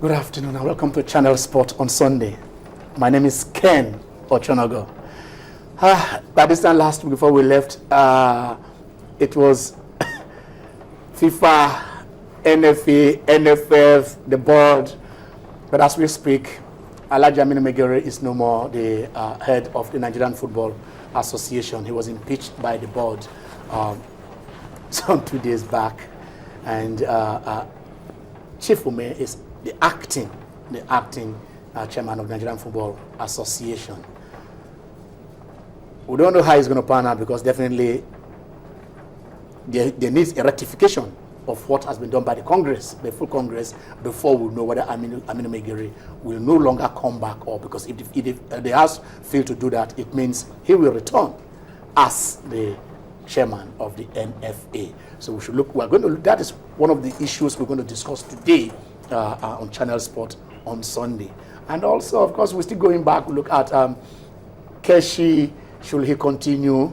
Good afternoon and welcome to Channel Sport on Sunday. My name is Ken Ochonogo. By this time last week before we left, it was FIFA, NFA, NFF, the board. But as we speak, Alhaji Aminu Megere is no more the head of the Nigerian Football Association. He was impeached by the board some 2 days back. And Chief Ume is the acting chairman of the Nigerian Football Association. We don't know how it's going to pan out because definitely there needs a rectification of what has been done by the Congress, the full Congress, before we know whether Aminu Megere will no longer come back, or because if the House fail to do that, it means he will return as the chairman of the NFA. So we should look. That is one of the issues we're going to discuss today on Channel Sport on Sunday. And also, of course, we're still going back. We look at Keshi. Should he continue?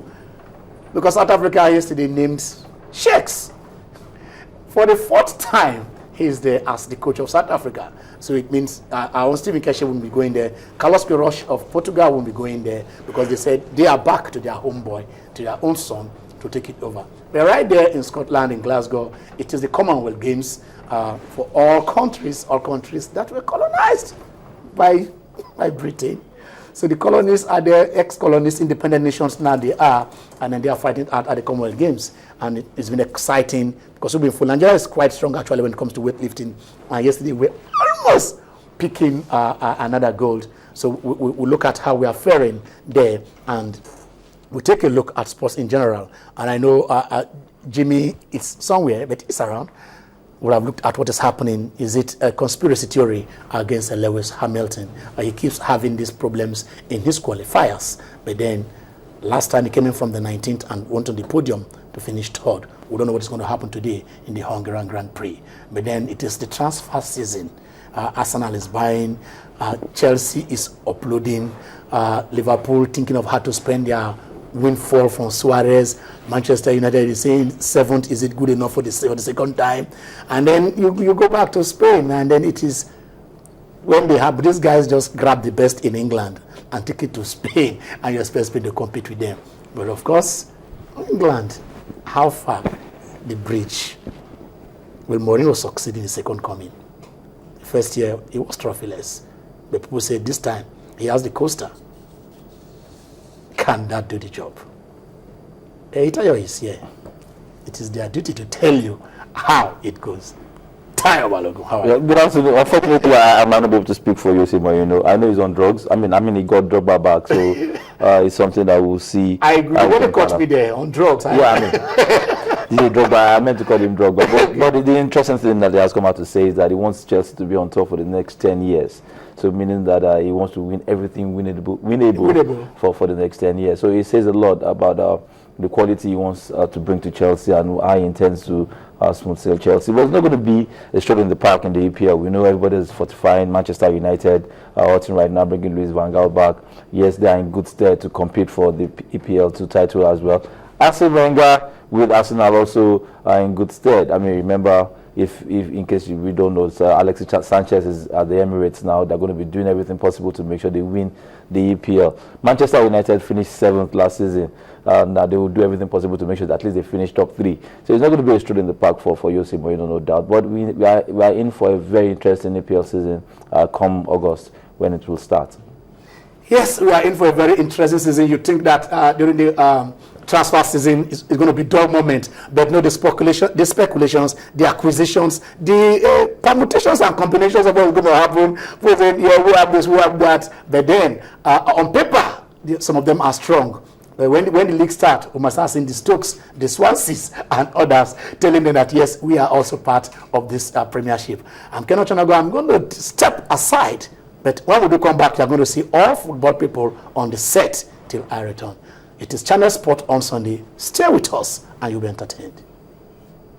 Because South Africa yesterday named Sheikhs. For the 4th time, he's there as the coach of South Africa. So it means our Stephen Keshi won't be going there. Carlos Queiroz of Portugal won't be going there because they said they are back to their homeboy, to their own son, to take it over. We're right there in Scotland, in Glasgow. It is the Commonwealth Games for all countries that were colonized by Britain. So the colonies are the ex-colonies, independent nations now they are, and then they are fighting out at the Commonwealth Games. And it's been exciting because we've been full. Nigeria is quite strong actually when it comes to weightlifting. And yesterday we were almost picking another gold. So we look at how we are faring there, and we take a look at sports in general. And I know Jimmy is somewhere, but he's around. We'll have looked at what is happening. Is it a conspiracy theory against Lewis Hamilton? He keeps having these problems in his qualifiers. But then last time he came in from the 19th and went on the podium to finish 3rd. We don't know what's going to happen today in the Hungarian Grand Prix. But then it is the transfer season. Arsenal is buying. Chelsea is uploading. Liverpool thinking of how to spend their windfall from Suarez. Manchester United is saying 7th, is it good enough for the second time? And then you go back to Spain, and then it is when they have these guys just grab the best in England and take it to Spain, and you expect Spain to compete with them. But of course, England, how far the bridge? Will Mourinho succeed in the second coming? The first year he was trophyless, but people say this time he has the coaster. Can that do the job? Itayo is here. It is their duty to tell you how it goes. Tayo Balogun, how are you? Good afternoon. Unfortunately, I might not be able to speak for Jose Mourinho. I know he's on drugs. I mean, he got Drogba back, so it's something that we'll see. I agree. You want to catch me there on drugs? Yeah, I mean, this is Drogba. I meant to call him Drogba. But the interesting thing that he has come out to say is that he wants Chelsea to be on top for the next 10 years. So meaning that he wants to win everything winnable for the next 10 years. So he says a lot about the quality he wants to bring to Chelsea and how he intends to smooth sail Chelsea. But it's not going to be a stroll in the park in the EPL. We know everybody is fortifying Manchester United, Houghton right now, bringing Luis Van Gaal back. Yes, they are in good stead to compete for the EPL 2 title as well. Arsene Wenger with Arsenal also in good stead. I mean, remember, if in case we don't know, Alexis Sanchez is at the Emirates now. They're going to be doing everything possible to make sure they win the EPL. Manchester United finished 7th last season. Now they will do everything possible to make sure that at least they finish top 3. So it's not going to be a stroll in the park for Jose Mourinho, no doubt. But we are in for a very interesting EPL season come August when it will start. Yes, we are in for a very interesting season. You think that during the transfer season is going to be dull moment, but no, the speculations, the acquisitions, the permutations and combinations of what's going to happen. We have this, we have that. But then, on paper, some of them are strong. But when the league starts, we must start seeing the Stokes, the Swanseas, and others telling them that yes, we are also part of this premiership. I'm Ken Ochonogo. I'm going to step aside. But when we do come back, you're going to see all football people on the set till I return. It is Channel Sport on Sunday. Stay with us and you'll be entertained.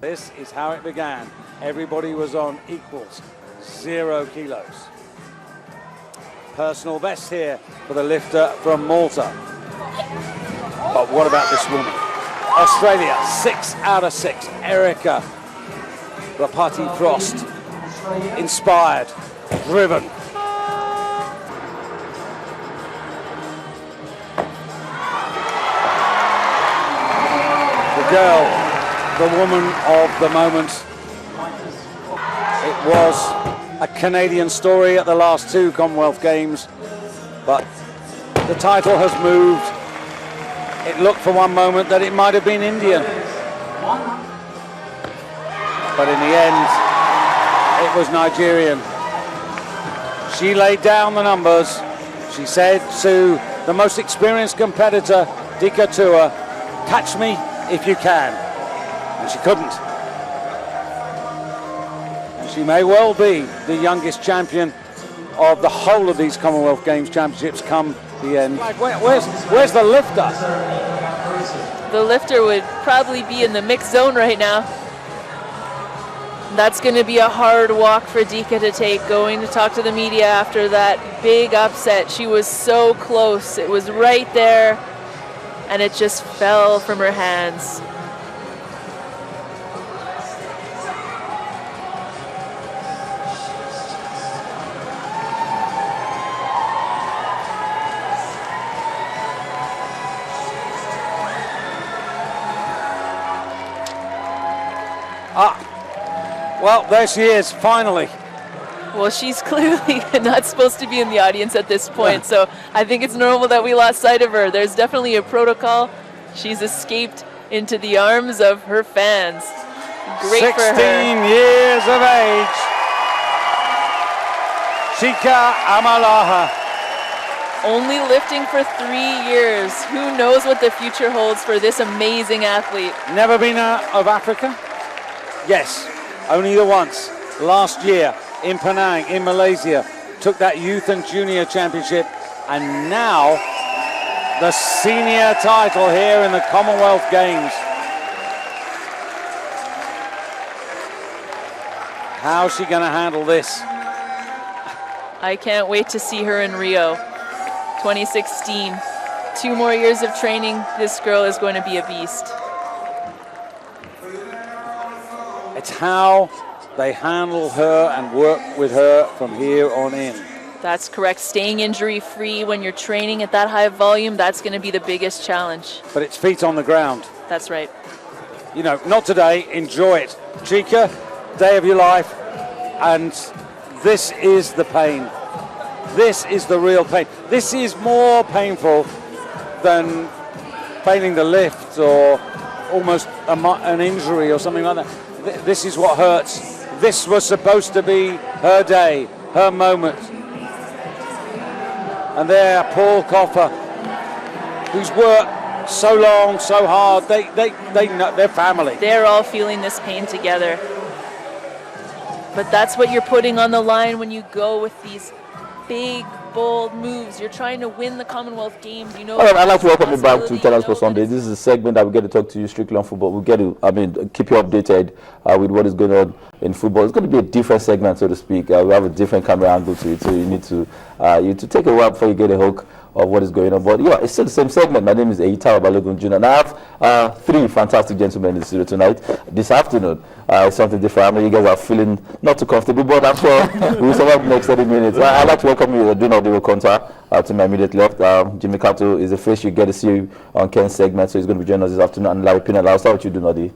This is how it began. Everybody was on equals, 0 kilos. Personal best here for the lifter from Malta. But what about this woman? Australia, 6 out of 6. Erica Rapati Frost, inspired driven. The girl, the woman of the moment. It was a Canadian story at the last 2 Commonwealth Games, but the title has moved. It looked for one moment that it might have been Indian, but in the end, it was Nigerian. She laid down the numbers. She said to the most experienced competitor, Dika Tua, catch me if you can. And she couldn't. And she may well be the youngest champion of the whole of these Commonwealth Games championships come the end. Where's the lifter? The lifter would probably be in the mixed zone right now. That's going to be a hard walk for Dika to take, going to talk to the media after that big upset. She was so close. It was right there, and it just fell from her hands. Well, there she is, finally. Well, she's clearly not supposed to be in the audience at this point, so I think it's normal that we lost sight of her. There's definitely a protocol. She's escaped into the arms of her fans. Great for her. 16 years of age. Chika Amalaha. Only lifting for 3 years. Who knows what the future holds for this amazing athlete? Never been out of Africa? Yes, only the once. Last year in Penang, in Malaysia, took that youth and junior championship, and now the senior title here in the Commonwealth Games. How's she going to handle this? I can't wait to see her in Rio 2016. 2 more years of training. This girl is going to be a beast. It's how they handle her and work with her from here on in. That's correct. Staying injury-free when you're training at that high volume, that's going to be the biggest challenge. But it's feet on the ground. That's right. You know, not today. Enjoy it. Chika, day of your life. And this is the pain. This is the real pain. This is more painful than failing the lift or almost an injury or something like that. This is what hurts. This was supposed to be her day, her moment. And there, Paul Coffer, who's worked so long, so hard. They know their family. They're all feeling this pain together. But that's what you're putting on the line when you go with these big, bold moves. You're trying to win the Commonwealth Games. You know. All right, I'd like to welcome you back to Tell Us for Sunday. This is a segment that we get to talk to you strictly on football. We get to, keep you updated with what is going on in football. It's going to be a different segment, so to speak. We have a different camera angle to it, so you need to take a while before you get a hook of what is going on. But yeah, it's still the same segment. My name is Eita Balogun Jr. and I have 3 fantastic gentlemen in the studio tonight. This afternoon, it's something different. I know you guys are feeling not too comfortable, but I'm sure we'll survive the next 30 minutes. I'd like to welcome you, Donald Dewokonta, to my immediate left. Jimmy Kato is the first you get to see on Ken's segment, so he's going to be joining us this afternoon. And Larry Pinel, I'll start with you, Donald.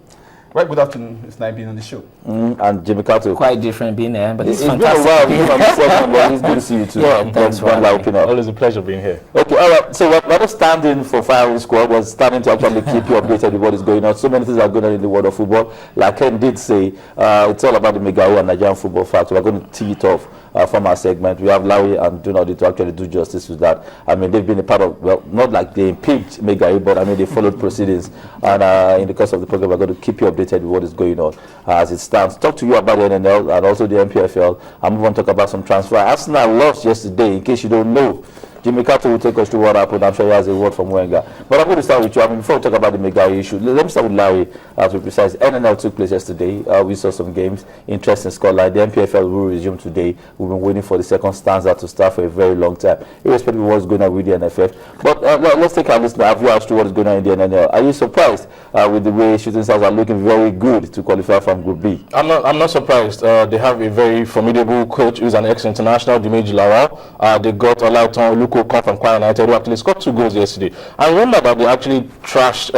Right, good afternoon. It's nice being on the show. And Jimmy Kato. Quite different being there, but it's been fantastic. a while being on this segment, but it's good to see you too. Yeah, thanks for having me. Always a pleasure being here. Okay, all right. So we're not standing for firing squad. We're standing to actually keep you updated with what is going on. So many things are going on in the world of football. Like Ken did say, it's all about the Megao and Nigerian football facts. We're going to tee it off from our segment. We have Larry and Donald to actually do justice with that. I mean, they've been a part of, well, not like they impeached Megao, but I mean, they followed proceedings. And in the course of the program, we're going to keep you updated with what is going on as it stands. Talk to you about the NNL and also the MPFL. I'm going to talk about some transfer. Arsenal lost yesterday, in case you don't know. Jimmy Carter will take us through what happened. I'm sure he has a word from Wenger. But I'm going to start with you. I mean, before we talk about the Mega issue, let me start with Larry, to be precise. NNL took place yesterday. We saw some games. Interesting scoreline. The NPFL will resume today. We've been waiting for the second stanza to start for a very long time, irrespective of what's going on with the NFF. But let's take a listen. Have you asked what is going on in the NNL? Are you surprised with the way Shooting Stars are looking very good to qualify from Group B? I'm not surprised. They have a very formidable coach who's an ex-international, Dimeji Lawal. They got Olaitan Oluko come from Kwara United, who actually scored 2 goals yesterday. I remember that they actually trashed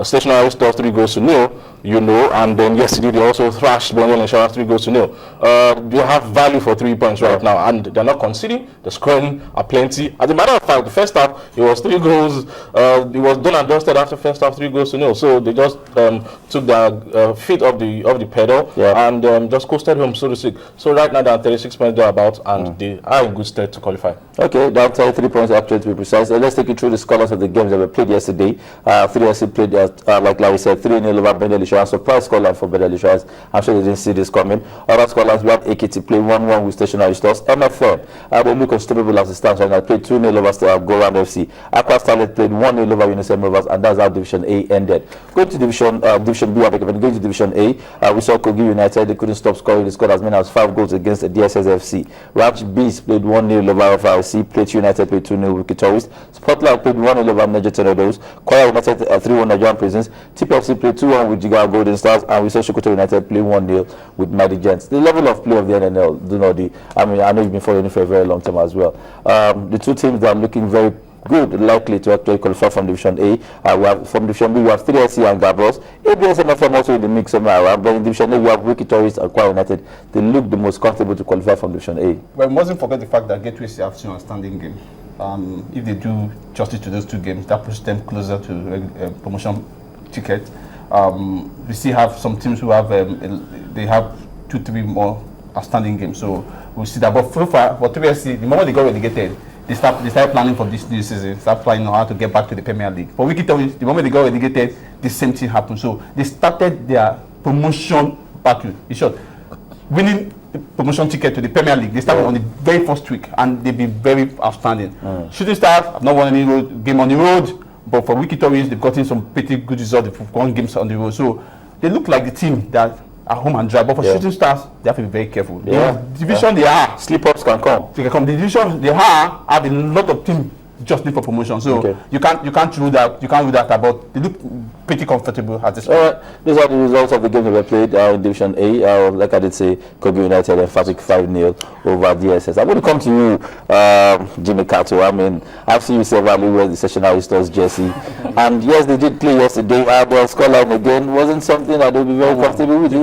Stationary Stars 3-0, and then yesterday they also thrashed Bondel Insurance 3-0. They have value for 3 points right now, and they're not conceding. The scoring are plenty. As a matter of fact, the first half it was 3 goals. It was done and dusted after first half 3-0. So they just took their feet off the pedal and just coasted home, so to speak. So right now they're 36 points thereabouts, and they are in good stead to qualify. Okay, down 3 points actually, to be precise. Let's take you through the scores of the games that were played yesterday. 3SC played, like Larry said, 3-0 over Bendel Insurance. Surprise scoreline for Bendel Insurance. I'm sure they didn't see this coming. Other scorelines, we have AKT play 1-1 with Stationary Stores. NFF, Bomuk Unstoppable as it stands right now, played 2-0 over Goran FC. Aqua Starlet played 1-0 over UNICEF Rovers, and that's how Division A ended. Going to Division B, going to Division A, we saw Kogi United. They couldn't stop scoring. They scored as many as 5 goals against the DSSFC. Ranch Bees played 1-0 over FRC. Plateau United played 2-0 with Kitoris. Spotlight played 1-0 over Niger Tornadoes. Kwara United 3-1 Nigerian Prisons. TPFC played 2-1 with Jigawa Golden Stars, and we saw Sokoto United play 1-0 with Mighty Gents. The level of play of the NNL, I know you've been following it for a very long time as well. The two teams that are looking very good, likely to actually qualify from Division A. From Division B, we have 3SC and Gabros. ABS and NFM also in the mix somewhere around. But in Division A, we have Wiki Tourist and Kwara United. They look the most comfortable to qualify from Division A. Well, we mustn't forget the fact that Gateway have 2 outstanding games. If they do justice to those 2 games, that pushes them closer to promotion ticket. We still have some teams who have they have 2-3 more outstanding games. So we'll see that. But so far, for 3SC, the moment they got relegated, they start planning for this new season, start planning on how to get back to the Premier League. For Wiki Tourist, the moment they got relegated, the same thing happened. So they started their promotion battle. In short, winning the promotion ticket to the Premier League. They started on the very first week, and they've been very outstanding. Shooting Stars have not won any game on the road, but for Wiki Tourist, they've gotten some pretty good results. They've won games on the road. So they look like the team that are home and dry. But for Shooting Stars, they have to be very careful. The division they are, slip-ups can come. They can come. The division they are have a lot of teams just need for promotion. So you can't rule that. You can't rule that about. They look pretty comfortable at this point. These are the results of the games that were played in Division A. Like I did say, Kogi United emphatic 5-0 over DSS. I'm going to come to you, Jimmy Kato. I mean, I've seen you severally wear the Stationary Stores jersey, and yes, they did play yesterday. The scoreline again wasn't something that they'll be very comfortable with. It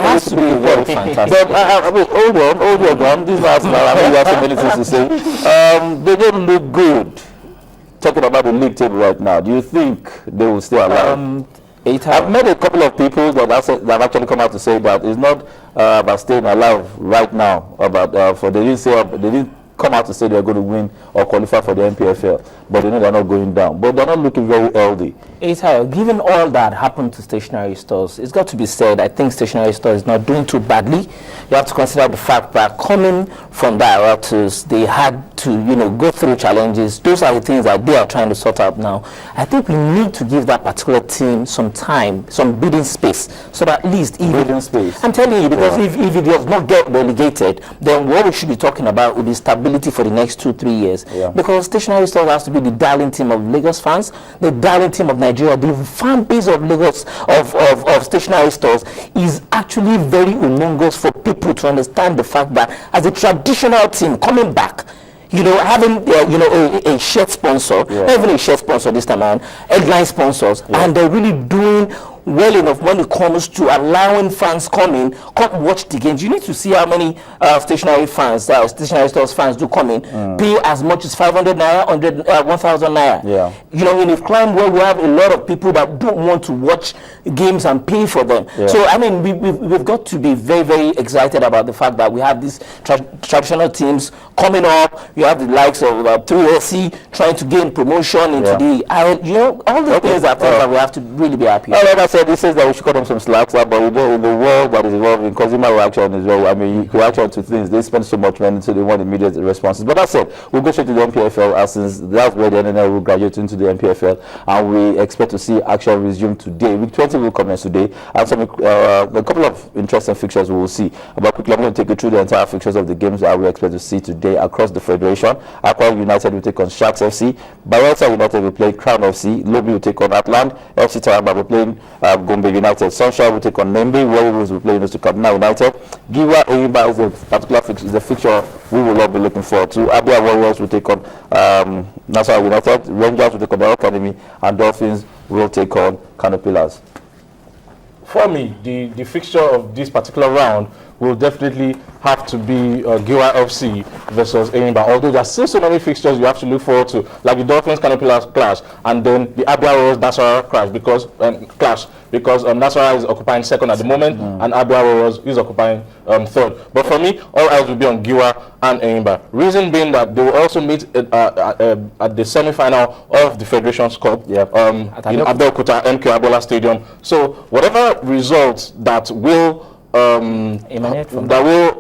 has to be very fantastic. But hold on. This last night, I mean, you have so many things to say. They don't look good. Talking about the league table right now, do you think they will stay alive? I've met a couple of people that have actually come out to say that it's not about staying alive right now. They didn't come out to say they're going to win or qualify for the NPFL, but they know they're not going down. But they're not looking very healthy. Given all that happened to Stationary Stores, it's got to be said, I think Stationary Stores is not doing too badly. You have to consider the fact that coming from the apparatus, they had to, go through challenges. Those are the things that they are trying to sort out now. I think we need to give that particular team some time, some breathing space, so that at least I'm telling you, because if it does not get relegated, then what we should be talking about will be stability for the next 2-3 years. Because Stationary Stores has to be the darling team of Lagos fans, the darling team of Nigeria. The fan base of Lagos of Stationary Stores is actually very humongous for people to understand the fact that as a traditional team coming back, having a shirt sponsor, not even a shirt sponsor this time around, headline sponsors, and they're really doing well enough when it comes to allowing fans come watch the games. You need to see how many Stationary Stores fans do come in, pay as much as 500 naira, 1,000 naira. In a climb where we have a lot of people that don't want to watch games and pay for them. So I mean, we've got to be very, very excited about the fact that we have these traditional teams coming up. You have the likes of 3SC trying to gain promotion into the all the things that we have to really be happy about. said, he says that we should cut them some slacks, but we know in the world that is evolving, consumer reaction as well. I mean, reaction to things, they spend so much money, so they want immediate responses. But that's it. We'll go straight to the NPFL, since that's where the NNL will graduate into the NPFL, and we expect to see action resume today. Week 20 will commence today, and some a couple of interesting fixtures we will see. But quickly, I'm going to take you through the entire fixtures of the games that we expect to see today across the federation. Aqua United will take on Sharks FC, Bayelsa United will play Crown FC, Lobi will take on Atland, FC Taraba will play Gombe United, Sunshine will take on Nembe, Warriors will play to Kaduna United, Giwa Eyimba is a particular fixture, is the fixture we will all be looking forward to. Abia Warriors will take on Nasarawa United, Rangers will take on the Academy, and Dolphins will take on Kano Pillars. For me, the fixture of this particular round will definitely have to be Giwa FC versus Eyimba. Although there are still so many fixtures you have to look forward to, like the Dolphins Kano Pillars clash, and then the Abia Warriors Nasarawa clash, because Nasarawa is occupying second at the moment, and Abia Warriors is occupying third. But for me, all eyes will be on Giwa and Eyimba. Reason being that they will also meet at the semi-final of the Federation's Cup in Abeokuta MK Abola Stadium. So whatever results that will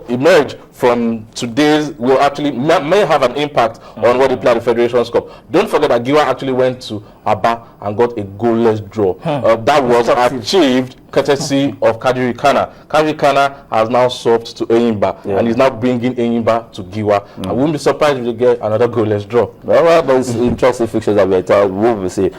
emerge from today's will actually may have an impact on what they play at the Federation's Cup. Don't forget that Giwa actually went to Aba and got a goalless draw. That was achieved courtesy of Kadiri Kana. Kadiri Kana has now swapped to Eyimba and is now bringing Eyimba to Giwa. I wouldn't be surprised if they get another goalless draw. Well, but it's interesting fixtures that we will see.